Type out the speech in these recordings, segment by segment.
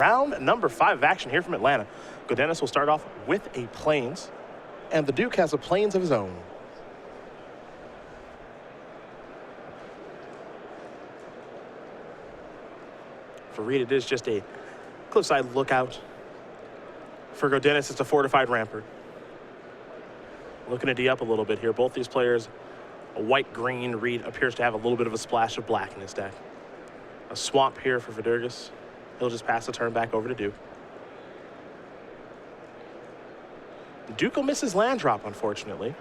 Round number 5 of action here from Atlanta. Gaudenis will start off with a plains, and the Duke has a plains of his own. For Reid, it is just a cliffside lookout. For Gaudenis, it's a fortified rampart. Looking to D up a little bit here. Both these players, a white-green. Reid appears to have a little bit of a splash of black in his deck. A swamp here for Vidugiris. He'll just pass the turn back over to Duke. Duke will miss his land drop, unfortunately.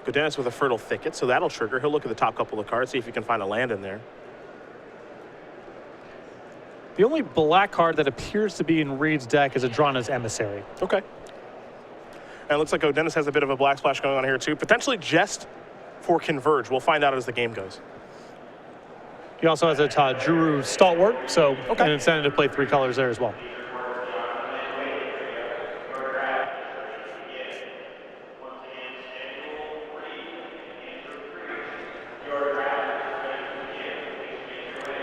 Gaudenis with a fertile thicket, so that'll trigger. He'll look at the top couple of cards, see if he can find a land in there. The only black card that appears to be in Reid's deck is a Gaudenis Emissary. Okay. And it looks like Gaudenis has a bit of a black splash going on here, too. Potentially just for Converge. We'll find out as the game goes. He also has a Drew Stalwart, so an incentive to play 3 colors there as well.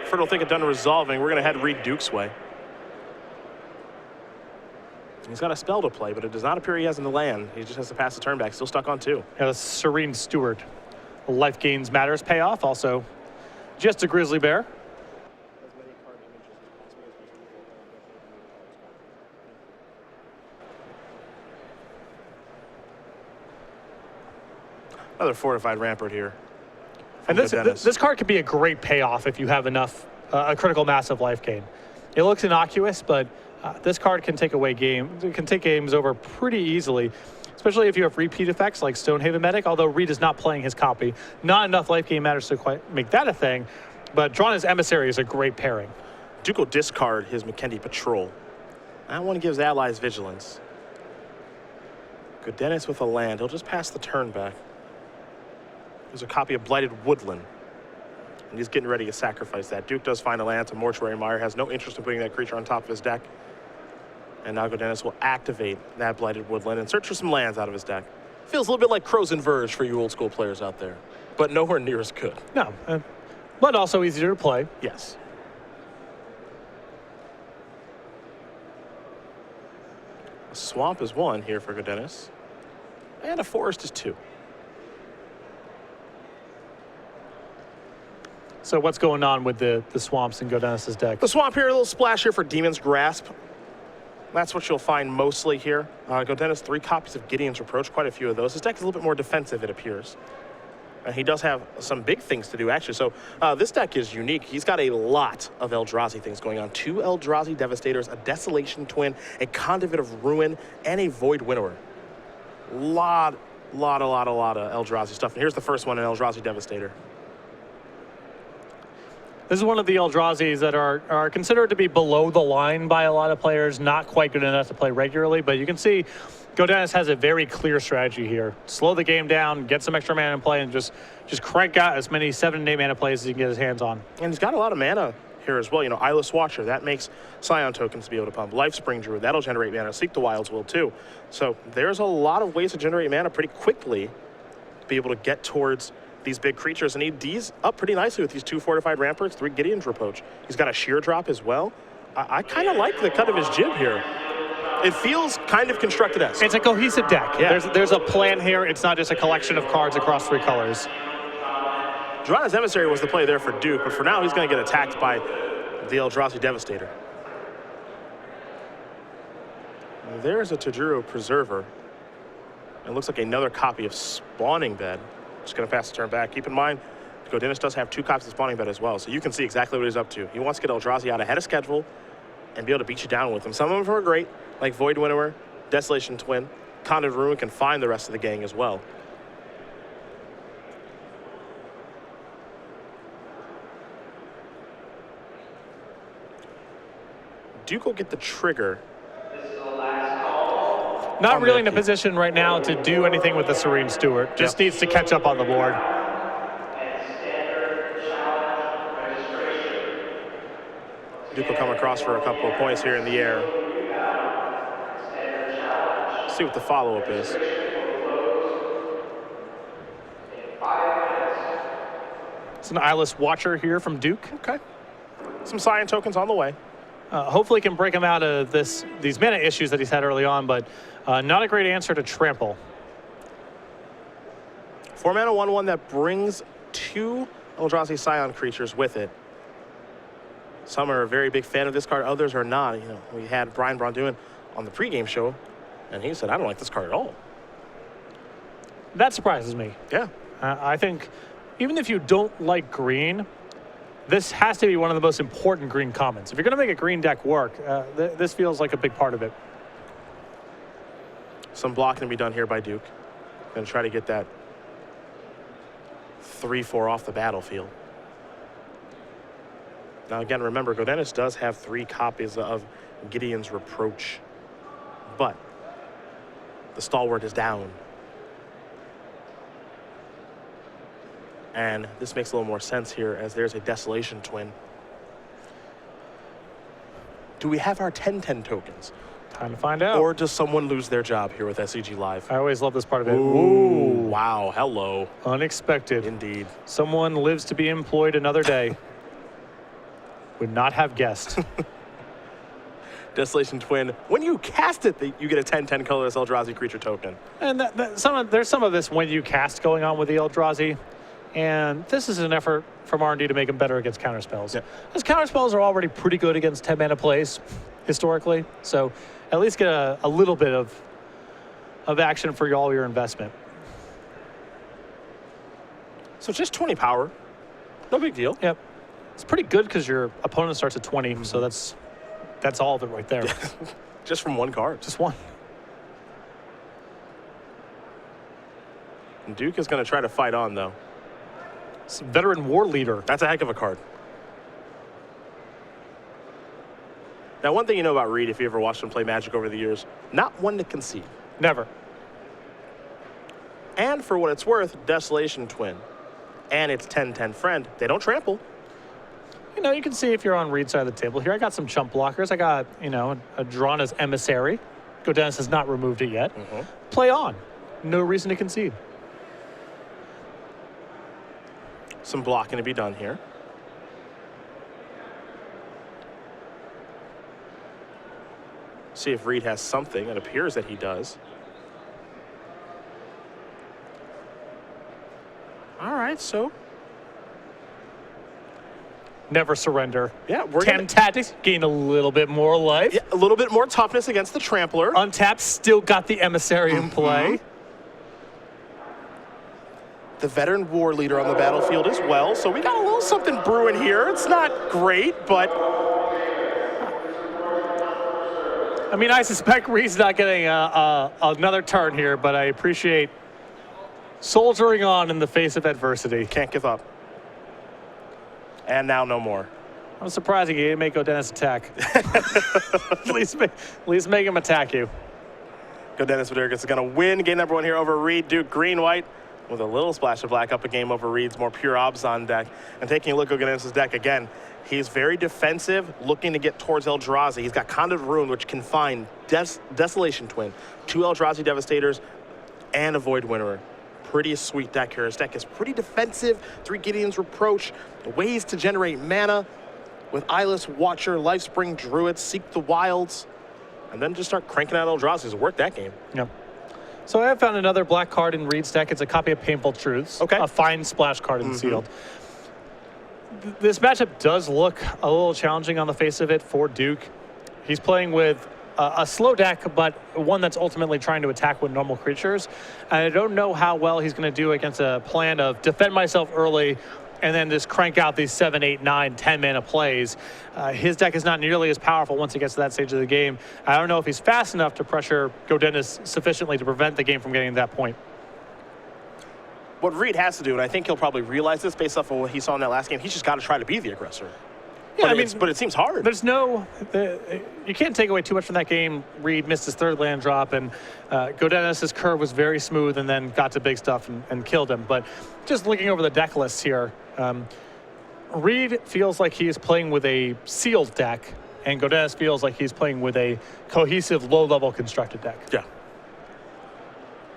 Fertile Thicket done resolving. We're going to head Reid Duke's way. He's got a spell to play, but it does not appear he has in the land. He just has to pass the turn back. Still stuck on 2. Yeah, the Serene Steward. Life gains matters payoff. Also, just a Grizzly Bear. Another fortified rampart here. And this card could be a great payoff if you have enough, a critical mass of life gain. It looks innocuous, but this card can take away games over pretty easily, especially if you have repeat effects like Stonehaven Medic, although Reid is not playing his copy. Not enough life gain matters to quite make that a thing, but Gaudenis Emissary is a great pairing. Duke will discard his McKendy Patrol. That one gives allies vigilance. Gaudenis with a land. He'll just pass the turn back. There's a copy of Blighted Woodland. And he's getting ready to sacrifice that. Duke does find a land to Mortuary Mire. Has no interest in putting that creature on top of his deck. And now Gaudenis will activate that Blighted Woodland and search for some lands out of his deck. Feels a little bit like Crows and Verge for you old school players out there. But nowhere near as good. No, but also easier to play. Yes. A swamp is 1 here for Gaudenis. And a forest is 2. So what's going on with the swamps in Gaudenis' deck? The swamp here, a little splash here for Demon's Grasp. That's what you'll find mostly here. Gaudenis, 3 copies of Gideon's Reproach, quite a few of those. His deck is a little bit more defensive, it appears. And he does have some big things to do, actually. So this deck is unique. He's got a lot of Eldrazi things going on. 2 Eldrazi Devastators, a Desolation Twin, a Conduit of Ruin, and a Void Winnower. A lot of Eldrazi stuff. And here's the first one, an Eldrazi Devastator. This is one of the Eldrazi's that are considered to be below the line by a lot of players, not quite good enough to play regularly, but you can see Gaudenis has a very clear strategy here. Slow the game down, get some extra mana in play, and just crank out as many 7 and 8 mana plays as he can get his hands on. And he's got a lot of mana here as well. You know, Eyeless Watcher, that makes Scion tokens to be able to pump. Lifespring Druid, that'll generate mana. Seek the Wilds will too. So there's a lot of ways to generate mana pretty quickly to be able to get towards these big creatures, and he D's up pretty nicely with these 2 fortified ramparts, 3 Gideon's Reproach. He's got a sheer drop as well. I kind of like the cut of his jib here. It feels kind of constructed-esque. It's a cohesive deck. Yeah. There's a plan here. It's not just a collection of cards across 3 colors. Gaudenis Emissary was the play there for Duke, but for now he's going to get attacked by the Eldrazi Devastator. There's a Tajuro Preserver. It looks like another copy of Spawning Bed. Just going to pass the turn back. Keep in mind, Gaudenis does have 2 copies of Spawning Bed as well, so you can see exactly what he's up to. He wants to get Eldrazi out ahead of schedule and be able to beat you down with them. Some of them are great, like Void Winnower, Desolation Twin. Conduit of Ruin can find the rest of the gang as well. Duke will get the trigger. Not really in a position right now to do anything with the Serene Steward. Just needs to catch up on the board. Duke will come across for a couple of points here in the air. See what the follow-up is. It's an Eyeless Watcher here from Duke. Okay. Some Scion tokens on the way. hopefully can break him out of these mana issues that he's had early on, but not a great answer to trample. 4 mana 1/1 that brings 2 Eldrazi Scion creatures with it. Some are a very big fan of this card, others are not. You know, we had Brian Bronduin on the pregame show, and he said, I don't like this card at all. That surprises me. Yeah. I think even if you don't like green, this has to be one of the most important green commons. If you're going to make a green deck work, this feels like a big part of it. Some blocking to be done here by Duke. Going to try to get that 3/4 off the battlefield. Now again, remember, Gaudenis does have 3 copies of Gideon's Reproach, but the Stalwart is down. And this makes a little more sense here as there's a Desolation Twin. Do we have our 10/10 tokens? Time to find out. Or does someone lose their job here with SCG Live? I always love this part of it. Ooh, wow, hello. Unexpected. Indeed. Someone lives to be employed another day. Would not have guessed. Desolation Twin. When you cast it, you get a 10/10 colorless Eldrazi creature token. And there's some of this when you cast going on with the Eldrazi. And this is an effort from R&D to make them better against counterspells. Yeah. Those counterspells are already pretty good against 10 mana plays, historically. So at least get a little bit of action for all your investment. So just 20 power. No big deal. Yep. It's pretty good because your opponent starts at 20, so that's all of it right there. Just from one card. Just one. And Duke is going to try to fight on, though. It's a veteran war leader. That's a heck of a card. Now, one thing you know about Reid, if you ever watched him play Magic over the years, not one to concede. Never. And for what it's worth, Desolation Twin and its 10/10 friend, they don't trample. You know, you can see if you're on Reid's side of the table here. I got some chump blockers. I got, you know, a Drana's Emissary. Gaudenis has not removed it yet. Play on. No reason to concede. Some blocking to be done here. See if Reid has something. It appears that he does. All right, so. Never surrender. Yeah, we're 10 tactics, gain a little bit more life. Yeah, a little bit more toughness against the Trampler. Untapped, still got the Emissary in play. The veteran war leader on the battlefield as well. So we got a little something brewing here. It's not great, but. I mean, I suspect Reid's not getting another turn here, but I appreciate soldiering on in the face of adversity. Can't give up. And now no more. I'm surprised he didn't make Gaudenis attack. at least make him attack you. Gaudenis Vidugiris is going to win game number 1 here over Reid. Duke green-white with a little splash of black up a game over Reid's more pure Obzon deck. And taking a look at Gaudenis' deck again, he's very defensive, looking to get towards Eldrazi. He's got Conduit of Ruin, which can find Desolation Twin, 2 Eldrazi Devastators, and a Void Winnower. Pretty sweet deck here. His deck is pretty defensive. 3 Gideon's Reproach, ways to generate mana with Eyeless Watcher, Lifespring Druid, Seek the Wilds, and then just start cranking out Eldrazi to work that game. Yep. So I have found another black card in Reid's deck. It's a copy of Painful Truths. Okay. A fine splash card in Sealed. This matchup does look a little challenging on the face of it for Duke. He's playing with a slow deck, but one that's ultimately trying to attack with normal creatures. And I don't know how well he's going to do against a plan of defend myself early and then just crank out these 7, 8, 9, 10 mana plays. His deck is not nearly as powerful once it gets to that stage of the game. I don't know if he's fast enough to pressure Gaudenis sufficiently to prevent the game from getting to that point. What Reid has to do, and I think he'll probably realize this based off of what he saw in that last game, he's just got to try to be the aggressor. Yeah, but it seems hard. There's no, you can't take away too much from that game. Reid missed his 3rd land drop, and Gaudenis' curve was very smooth and then got to big stuff and killed him. But just looking over the deck list here, Reid feels like he's playing with a sealed deck, and Gaudenis feels like he's playing with a cohesive, low-level constructed deck. Yeah.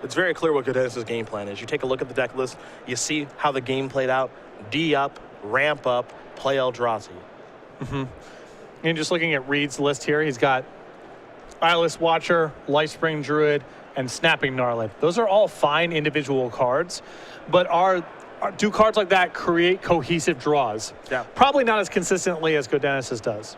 It's very clear what Gaudenis' game plan is. You take a look at the deck list, you see how the game played out. D up, ramp up, play Eldrazi. And just looking at Reid's list here, he's got Eyeless Watcher, Lifespring Druid, and Snapping Gnarlid. Those are all fine individual cards, but do cards like that create cohesive draws? Yeah. Probably not as consistently as Gaudenis does.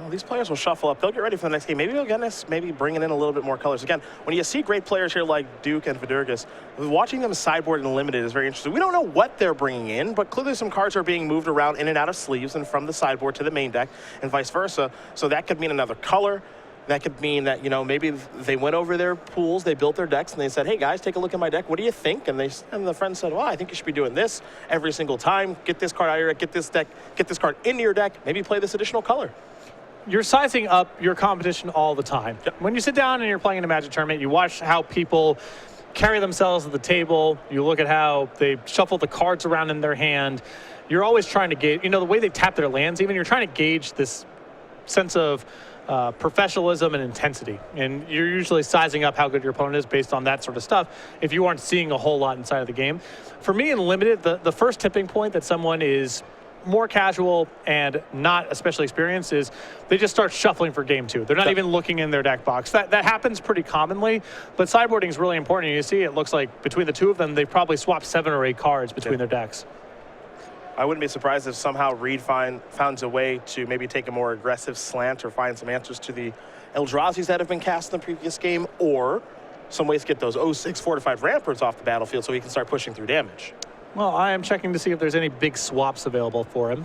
Well, these players will shuffle up. They'll get ready for the next game. Maybe Gaudenis, maybe bringing in a little bit more colors. Again, when you see great players here like Duke and Vidugiris, watching them sideboard and limited is very interesting. We don't know what they're bringing in, but clearly some cards are being moved around in and out of sleeves and from the sideboard to the main deck and vice versa. So that could mean another color. That could mean that, maybe they went over their pools, they built their decks, and they said, hey, guys, take a look at my deck. What do you think? And the friend said, well, I think you should be doing this every single time. Get this card out of your deck, get this card into your deck, maybe play this additional color. You're sizing up your competition all the time. Yep. When you sit down and you're playing in a Magic tournament, you watch how people carry themselves at the table. You look at how they shuffle the cards around in their hand. You're always trying to gauge, the way they tap their lands, even you're trying to gauge this sense of professionalism and intensity. And you're usually sizing up how good your opponent is based on that sort of stuff if you aren't seeing a whole lot inside of the game. For me in Limited, the first tipping point that someone is more casual and not especially experienced is they just start shuffling for game two. They're not even looking in their deck box. That happens pretty commonly, but sideboarding is really important. You see, it looks like between the two of them, they've probably swapped 7 or 8 cards between their decks. I wouldn't be surprised if somehow Reid finds a way to maybe take a more aggressive slant or find some answers to the Eldrazi's that have been cast in the previous game, or some ways to get those 06 fortified ramparts off the battlefield so he can start pushing through damage. Well, I am checking to see if there's any big swaps available for him.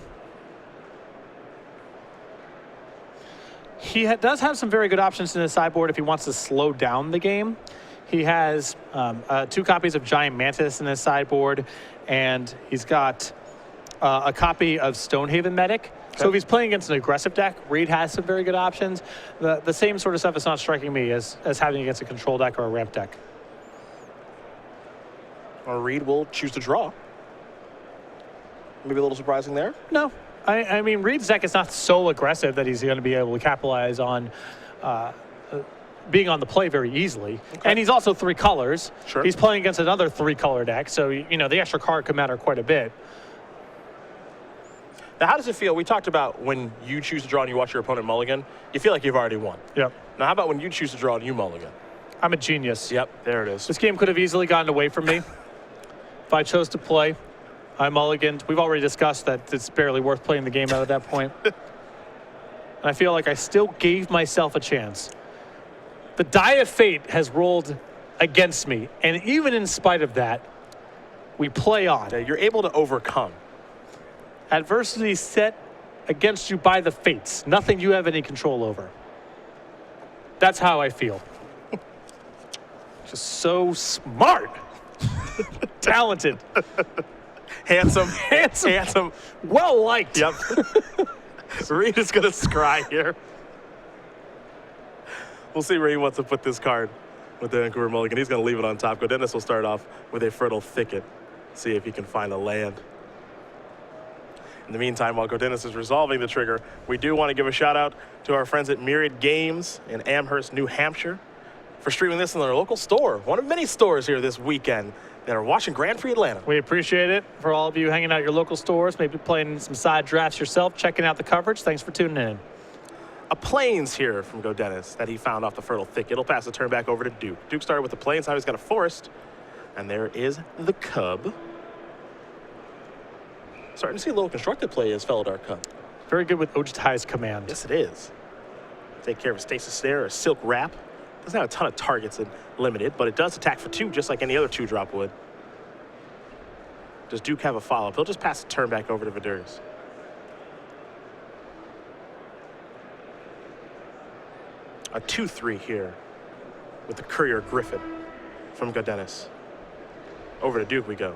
He does have some very good options in his sideboard if he wants to slow down the game. He has 2 copies of Giant Mantis in his sideboard, and he's got a copy of Stonehaven Medic. Okay. So if he's playing against an aggressive deck, Reid has some very good options. The same sort of stuff is not striking me as having against a control deck or a ramp deck. Or Reid will choose to draw. Maybe a little surprising there? No. I mean, Reid's deck is not so aggressive that he's going to be able to capitalize on being on the play very easily. Okay. And he's also 3 colors. Sure. He's playing against another 3-color deck, so, the extra card could matter quite a bit. Now, how does it feel? We talked about when you choose to draw and you watch your opponent mulligan, you feel like you've already won. Yep. Now, how about when you choose to draw and you mulligan? I'm a genius. Yep, there it is. This game could have easily gotten away from me if I chose to play. I mulliganed. We've already discussed that it's barely worth playing the game out at that point. And I feel like I still gave myself a chance. The die of fate has rolled against me, and even in spite of that, we play on. Yeah, you're able to overcome. Adversity set against you by the fates. Nothing you have any control over. That's how I feel. Just so smart. Talented. Handsome. Well liked. Yep. Reid is going to scry here. We'll see where he wants to put this card with the Vancouver mulligan. He's going to leave it on top. Gaudenis will start off with a Fertile Thicket. See if he can find a land. In the meantime, while Gaudenis is resolving the trigger, we do want to give a shout out to our friends at Myriad Games in Amherst, New Hampshire, for streaming this in their local store, one of many stores here this weekend that are watching Grand Prix Atlanta. We appreciate it. For all of you hanging out at your local stores, maybe playing some side drafts yourself, checking out the coverage, thanks for tuning in. A Plains here from Gaudenis that he found off the Fertile Thicket. It'll pass the turn back over to Duke. Duke started with the Plains, now he's got a Forest, and there is the Cub. Starting to see a little constructed play as fellow Dark Cub. Very good with Ojutai's command. Yes, it is. Take care of a Stasis Snare or a Silk Wrap. Doesn't have a ton of targets in Limited, but it does attack for 2, just like any other 2-drop would. Does Duke have a follow-up? He'll just pass the turn back over to Vidugiris. A 2-3 here with the Courier Griffin from Gaudenis. Over to Duke we go.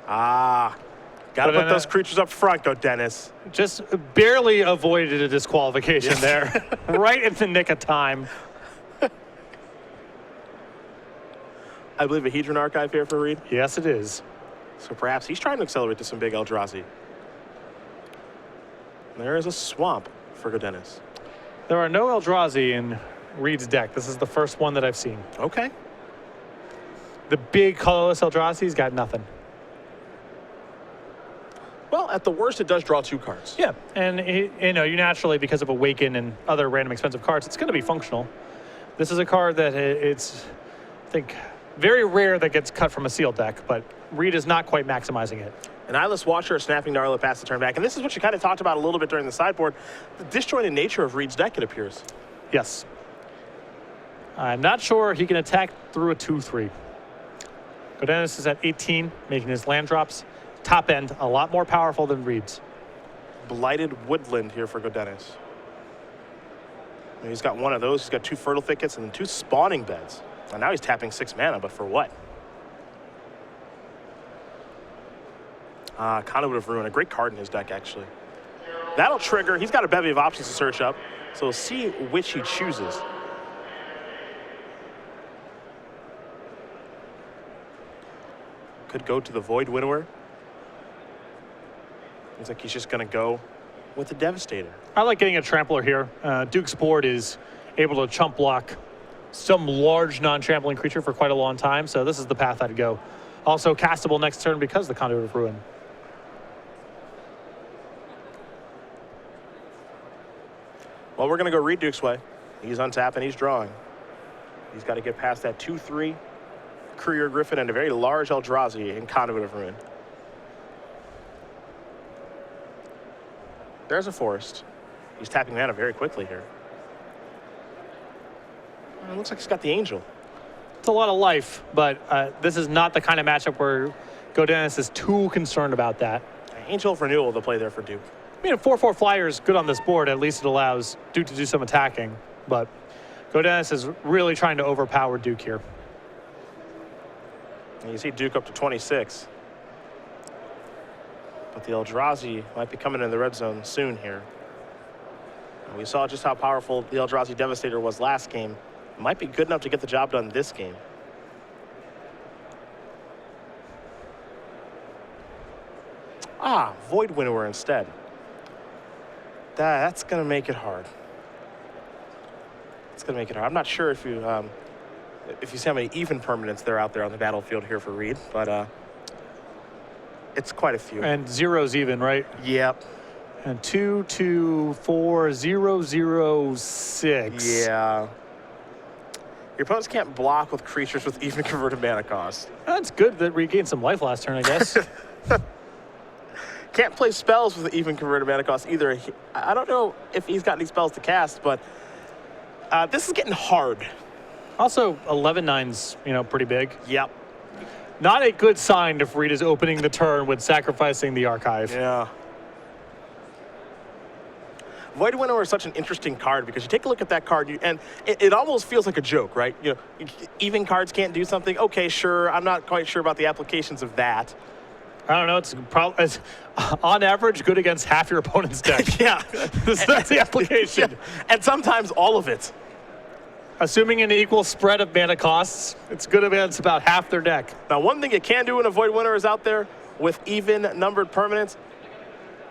Gotta put those creatures up front, Gaudenis. Just barely avoided a disqualification there. Right in the nick of time. I believe a Hedron Archive here for Reid. Yes, it is. So perhaps he's trying to accelerate to some big Eldrazi. There is a Swamp for Gaudenis. There are no Eldrazi in Reid's deck. This is the first one that I've seen. Okay. The big colorless Eldrazi's got nothing. Well, at the worst, it does draw 2 cards. Yeah, and you naturally, because of Awaken and other random expensive cards, it's going to be functional. This is a card that it's, I think, very rare that gets cut from a sealed deck, but Reid is not quite maximizing it. An Eyeless Watcher, Snapping Gnarly, pass the turn back. And this is what you kind of talked about a little bit during the sideboard. The disjointed nature of Reid's deck, it appears. Yes. I'm not sure he can attack through a 2/3. Gaudenis is at 18, making his land drops. Top end, a lot more powerful than Reid's. Blighted Woodland here for Gaudenis. He's got one of those. He's got 2 Fertile Thickets and 2 Spawning Beds. And now he's tapping 6 mana, but for what? Conduit of Ruin, a great card in his deck, actually. That'll trigger. He's got a bevy of options to search up, so we'll see which he chooses. Could go to the Void Winnower. Looks like he's just going to go with the Devastator. I like getting a Trampler here. Duke's board is able to chump block some large non-trampling creature for quite a long time, so this is the path I'd go. Also castable next turn because of the Conduit of Ruin. Well, we're going to go Reid Duke's way. He's untapping, he's drawing. He's got to get past that 2/3 Courier Griffin and a very large Eldrazi in Conduit of Ruin. There's a forest. He's tapping mana very quickly here. It looks like he's got the Angel. It's a lot of life, but this is not the kind of matchup where Gaudenis is too concerned about that. Angel of Renewal to play there for Duke. I mean, a 4/4 flyer is good on this board. At least it allows Duke to do some attacking. But Gaudenis is really trying to overpower Duke here. And you see Duke up to 26. But the Eldrazi might be coming in the red zone soon here. And we saw just how powerful the Eldrazi Devastator was last game. It might be good enough to get the job done this game. Void Winnower instead. That's going to make it hard. It's going to make it hard. I'm not sure if you see how many even permanents there are out there on the battlefield here for Reid, but it's quite a few. And 0's even, right? Yep. And 2, 2, 4, 0, 0, 6. Yeah. Your opponents can't block with creatures with even converted mana cost. That's good that Reid gained some life last turn, I guess. Can't play spells with even converted mana cost either. I don't know if he's got any spells to cast, but this is getting hard. Also, 11/9's, pretty big. Yep. Not a good sign if Reid is opening the turn with sacrificing the archive. Yeah. Void Winnower is such an interesting card because you take a look at that card and it almost feels like a joke, right? Even cards can't do something. Okay, sure. I'm not quite sure about the applications of that. I don't know. It's on average good against half your opponent's deck. Yeah. That's the application. Yeah. And sometimes all of it. Assuming an equal spread of mana costs, it's good against about half their deck. Now, one thing you can do when a Void Winnower is out there with even numbered permanents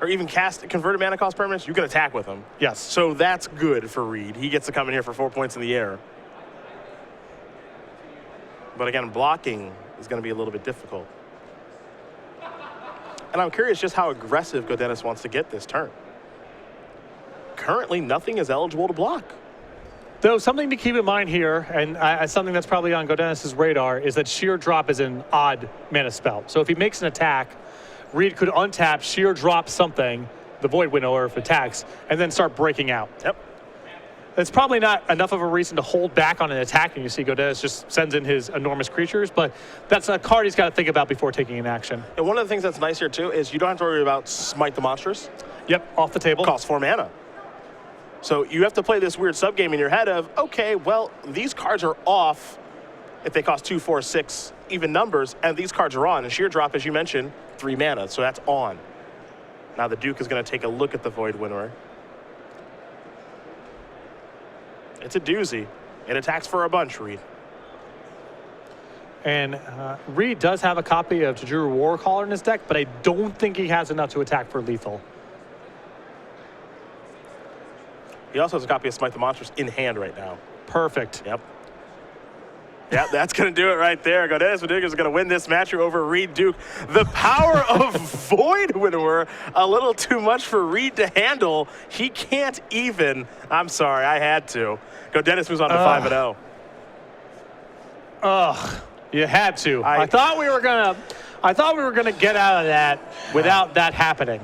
or even cast converted mana cost permanents, you can attack with them. Yes. So that's good for Reid. He gets to come in here for 4 points in the air. But again, blocking is going to be a little bit difficult. And I'm curious just how aggressive Gaudenis wants to get this turn. Currently, nothing is eligible to block. Though something to keep in mind here, and something that's probably on Gaudenis' radar, is that Sheer Drop is an odd mana spell. So if he makes an attack, Reid could untap, Sheer Drop something, the Void Winnower if it attacks, and then start breaking out. Yep. It's probably not enough of a reason to hold back on an attack, and you see Gaudenis just sends in his enormous creatures, but that's a card he's got to think about before taking an action. And one of the things that's nice here, too, is you don't have to worry about Smite the Monstrous. Yep, off the table. Costs 4 mana. So you have to play this weird subgame in your head of, okay, well, these cards are off if they cost 2, 4, 6 even numbers, and these cards are on. And Sheer Drop, as you mentioned, 3 mana, so that's on. Now the Duke is going to take a look at the Void Winnower. It's a doozy. It attacks for a bunch, Reid. And Reid does have a copy of Tajuru Warcaller in his deck, but I don't think he has enough to attack for lethal. He also has a copy of Smite the Monstrous in hand right now. Perfect. Yep. Yeah, that's going to do it right there. Gaudenis Vidugiris is going to win this match over Reid Duke. The power of Void Widower, a little too much for Reid to handle. He can't even. I'm sorry, I had to. Gaudenis moves on to 5-0. Ugh, you had to. I thought we were gonna get out of that without that happening.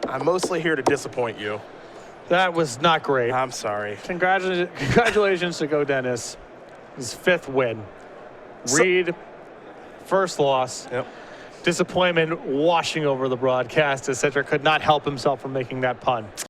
I'm mostly here to disappoint you. That was not great. I'm sorry. Congratulations to Gaudenis. His 5th win. Reid, first loss. Yep. Disappointment washing over the broadcast as Cedric could not help himself from making that pun.